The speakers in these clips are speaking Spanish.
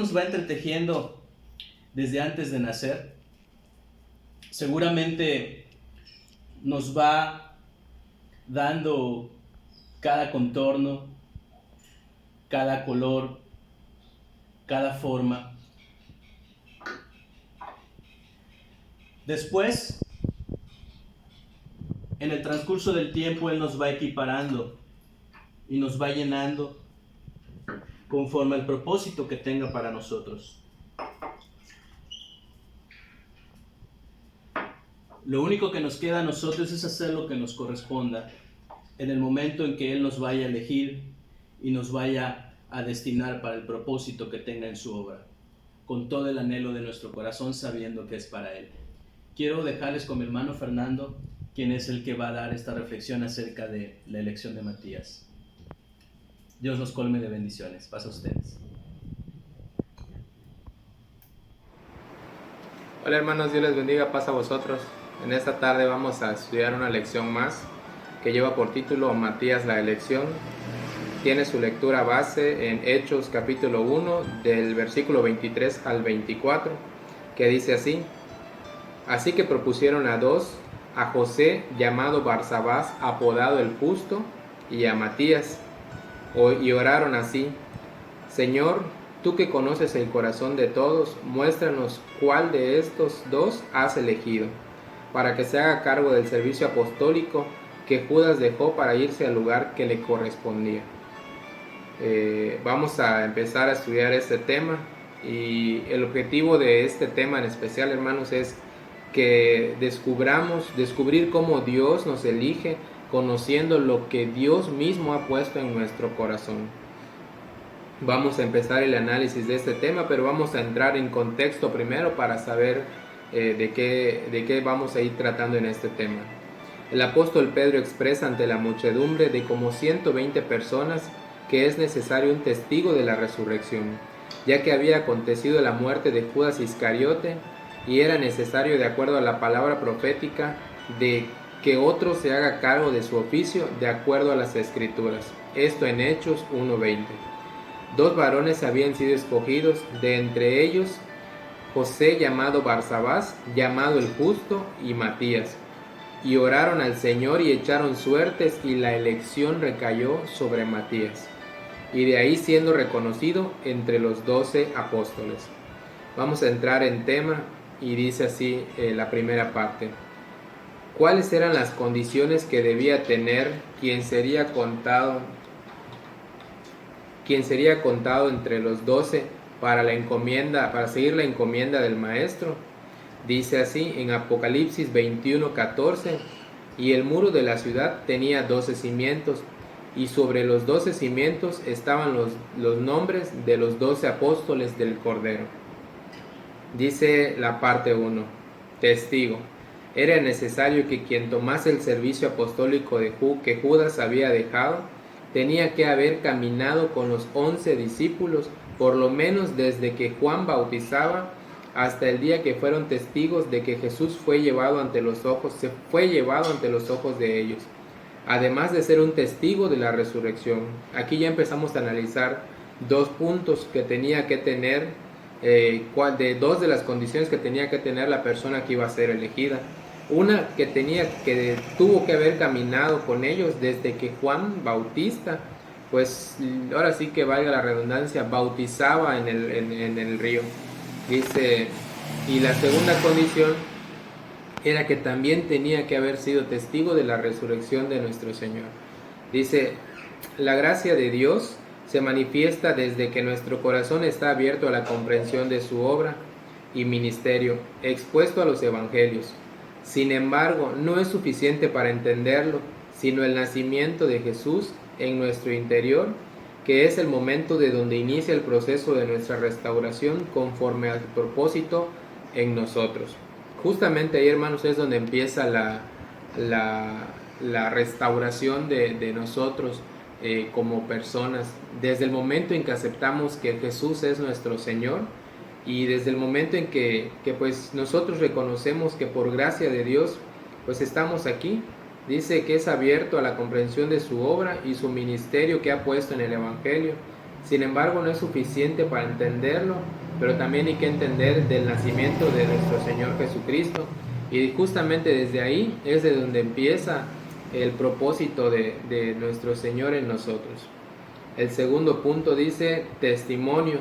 nos va entretejiendo desde antes de nacer. Seguramente nos va dando cada contorno, cada color, cada forma. Después, en el transcurso del tiempo, Él nos va equiparando y nos va llenando conforme al propósito que tenga para nosotros. Lo único que nos queda a nosotros es hacer lo que nos corresponda en el momento en que Él nos vaya a elegir y nos vaya a destinar para el propósito que tenga en su obra, con todo el anhelo de nuestro corazón, sabiendo que es para Él. Quiero dejarles con mi hermano Fernando, quien es el que va a dar esta reflexión acerca de la elección de Matías. Dios nos colme de bendiciones. Pasa a ustedes. Hola hermanos, Dios les bendiga, paz a vosotros. En esta tarde vamos a estudiar una lección más que lleva por título Matías la elección. Tiene su lectura base en Hechos capítulo 1 del versículo 23 al 24, que dice así: Así que propusieron a dos, a José llamado Barsabás, apodado el Justo, y a Matías, y oraron así: Señor, tú que conoces el corazón de todos, muéstranos cuál de estos dos has elegido, para que se haga cargo del servicio apostólico que Judas dejó para irse al lugar que le correspondía. Vamos a empezar a estudiar este tema, y el objetivo de este tema en especial, hermanos, es que descubrir cómo Dios nos elige, conociendo lo que Dios mismo ha puesto en nuestro corazón. Vamos a empezar el análisis de este tema, pero vamos a entrar en contexto primero para saber de qué vamos a ir tratando en este tema. El apóstol Pedro expresa ante la muchedumbre de como 120 personas que es necesario un testigo de la resurrección, ya que había acontecido la muerte de Judas Iscariote y era necesario, de acuerdo a la palabra profética, de que otro se haga cargo de su oficio de acuerdo a las Escrituras. Esto en Hechos 1:20. Dos varones habían sido escogidos, de entre ellos José llamado Barsabás, llamado el Justo, y Matías. Y oraron al Señor y echaron suertes, y la elección recayó sobre Matías, y de ahí siendo reconocido entre los 12 apóstoles. Vamos a entrar en tema, y dice así la primera parte: ¿Cuáles eran las condiciones que debía tener quien sería contado entre los 12 para seguir la encomienda del maestro? Dice así en Apocalipsis 21:14: Y el muro de la ciudad tenía 12 cimientos, y sobre los 12 cimientos estaban los nombres de los 12 apóstoles del Cordero. Dice la parte 1: Testigo. Era necesario que quien tomase el servicio apostólico que Judas había dejado, tenía que haber caminado con los 11 discípulos, por lo menos desde que Juan bautizaba hasta el día que fueron testigos de que Jesús se fue llevado ante los ojos de ellos, además de ser un testigo de la resurrección. Aquí ya empezamos a analizar dos puntos que tenía que tener, dos de las condiciones que tenía que tener la persona que iba a ser elegida. Una, que tuvo que haber caminado con ellos desde que Juan Bautista, pues ahora sí que valga la redundancia, bautizaba en el río. Dice, y la segunda condición era que también tenía que haber sido testigo de la resurrección de nuestro Señor. Dice, la gracia de Dios se manifiesta desde que nuestro corazón está abierto a la comprensión de su obra y ministerio, expuesto a los evangelios. Sin embargo, no es suficiente para entenderlo, sino el nacimiento de Jesús en nuestro interior, que es el momento de donde inicia el proceso de nuestra restauración conforme al propósito en nosotros. Justamente ahí, hermanos, es donde empieza la restauración de nosotros como personas. Desde el momento en que aceptamos que Jesús es nuestro Señor, y desde el momento en que pues nosotros reconocemos que por gracia de Dios pues estamos aquí. Dice que es abierto a la comprensión de su obra y su ministerio que ha puesto en el Evangelio. Sin embargo, no es suficiente para entenderlo, pero también hay que entender del nacimiento de nuestro Señor Jesucristo. Y justamente desde ahí es de donde empieza el propósito de nuestro Señor en nosotros. El segundo punto dice testimonio.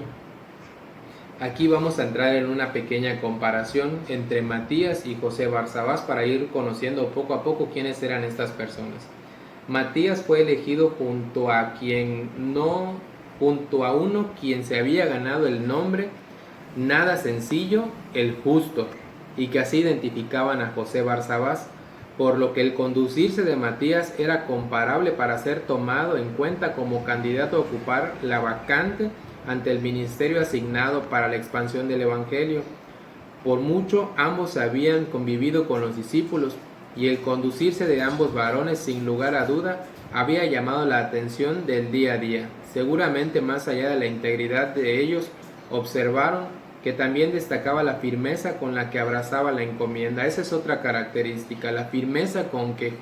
Aquí vamos a entrar en una pequeña comparación entre Matías y José Barsabás para ir conociendo poco a poco quiénes eran estas personas. Matías fue elegido junto a uno quien se había ganado el nombre nada sencillo, el justo, y que así identificaban a José Barsabás, por lo que el conducirse de Matías era comparable para ser tomado en cuenta como candidato a ocupar la vacante ante el ministerio asignado para la expansión del Evangelio. Por mucho ambos habían convivido con los discípulos, y el conducirse de ambos varones sin lugar a duda había llamado la atención del día a día. Seguramente más allá de la integridad de ellos, observaron que también destacaba la firmeza con la que abrazaba la encomienda. Esa es otra característica, la firmeza con que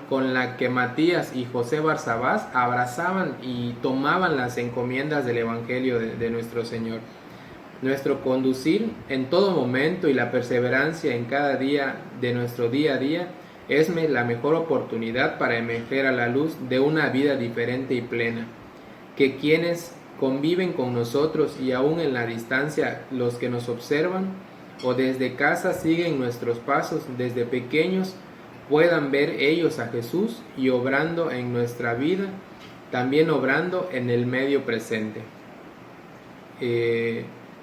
con la que Matías y José Barsabás abrazaban y tomaban las encomiendas del Evangelio de nuestro Señor. Nuestro conducir en todo momento y la perseverancia en cada día de nuestro día a día es la mejor oportunidad para emerger a la luz de una vida diferente y plena, que quienes conviven con nosotros y aún en la distancia los que nos observan o desde casa siguen nuestros pasos desde pequeños puedan ver ellos a Jesús y obrando en nuestra vida, también obrando en el medio presente.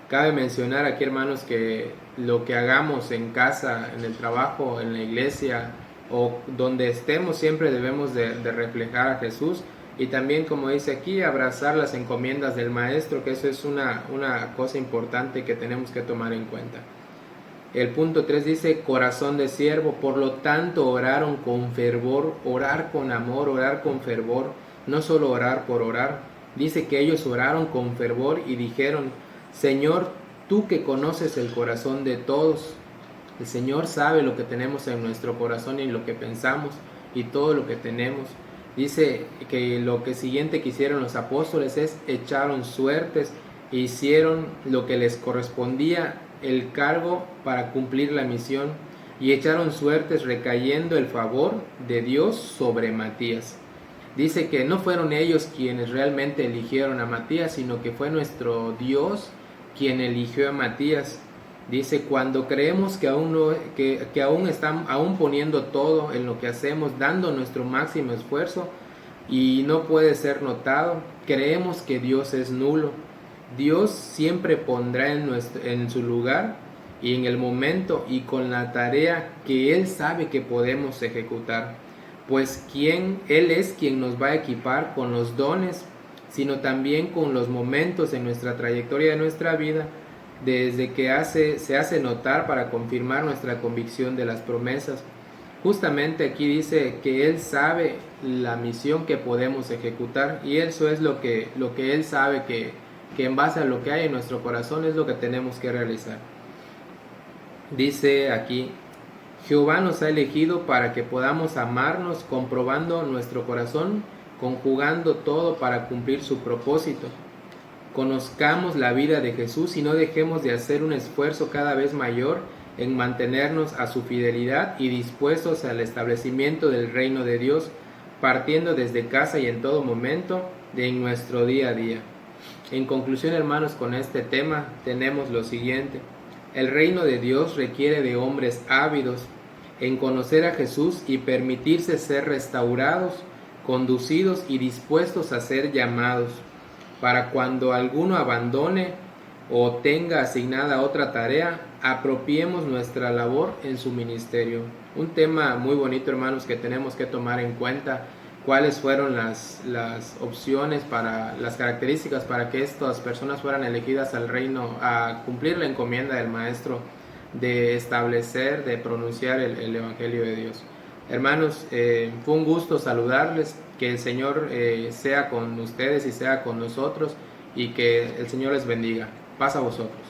Cabe mencionar aquí, hermanos, que lo que hagamos en casa, en el trabajo, en la iglesia o donde estemos, siempre debemos de reflejar a Jesús. Y también, como dice aquí, abrazar las encomiendas del Maestro, que eso es una cosa importante que tenemos que tomar en cuenta. El punto 3 dice, corazón de siervo, por lo tanto oraron con fervor, orar con amor, orar con fervor, no solo orar por orar. Dice que ellos oraron con fervor y dijeron, Señor, tú que conoces el corazón de todos, el Señor sabe lo que tenemos en nuestro corazón y lo que pensamos y todo lo que tenemos. Dice que lo que siguiente que hicieron los apóstoles es echaron suertes e hicieron lo que les correspondía el cargo para cumplir la misión y echaron suertes recayendo el favor de Dios sobre Matías. Dice que no fueron ellos quienes realmente eligieron a Matías, sino que fue nuestro Dios quien eligió a Matías. Dice, cuando creemos que aún poniendo todo en lo que hacemos, dando nuestro máximo esfuerzo y no puede ser notado, creemos que Dios es nulo. Dios siempre pondrá en su lugar y en el momento y con la tarea que Él sabe que podemos ejecutar. Pues Él es quien nos va a equipar con los dones, sino también con los momentos en nuestra trayectoria de nuestra vida, desde que se hace notar para confirmar nuestra convicción de las promesas. Justamente aquí dice que Él sabe la misión que podemos ejecutar y eso es lo que Él sabe que en base a lo que hay en nuestro corazón es lo que tenemos que realizar. Dice aquí, Jehová nos ha elegido para que podamos amarnos comprobando nuestro corazón, conjugando todo para cumplir su propósito. Conozcamos la vida de Jesús y no dejemos de hacer un esfuerzo cada vez mayor en mantenernos a su fidelidad y dispuestos al establecimiento del reino de Dios, partiendo desde casa y en todo momento en nuestro día a día. En conclusión, hermanos, con este tema tenemos lo siguiente. El reino de Dios requiere de hombres ávidos en conocer a Jesús y permitirse ser restaurados, conducidos y dispuestos a ser llamados, para cuando alguno abandone o tenga asignada otra tarea, apropiemos nuestra labor en su ministerio. Un tema muy bonito, hermanos, que tenemos que tomar en cuenta. ¿Cuáles fueron las opciones las características para que estas personas fueran elegidas al reino, a cumplir la encomienda del Maestro de establecer, de pronunciar el Evangelio de Dios? Hermanos, fue un gusto saludarles, que el Señor sea con ustedes y sea con nosotros y que el Señor les bendiga. Paz a vosotros.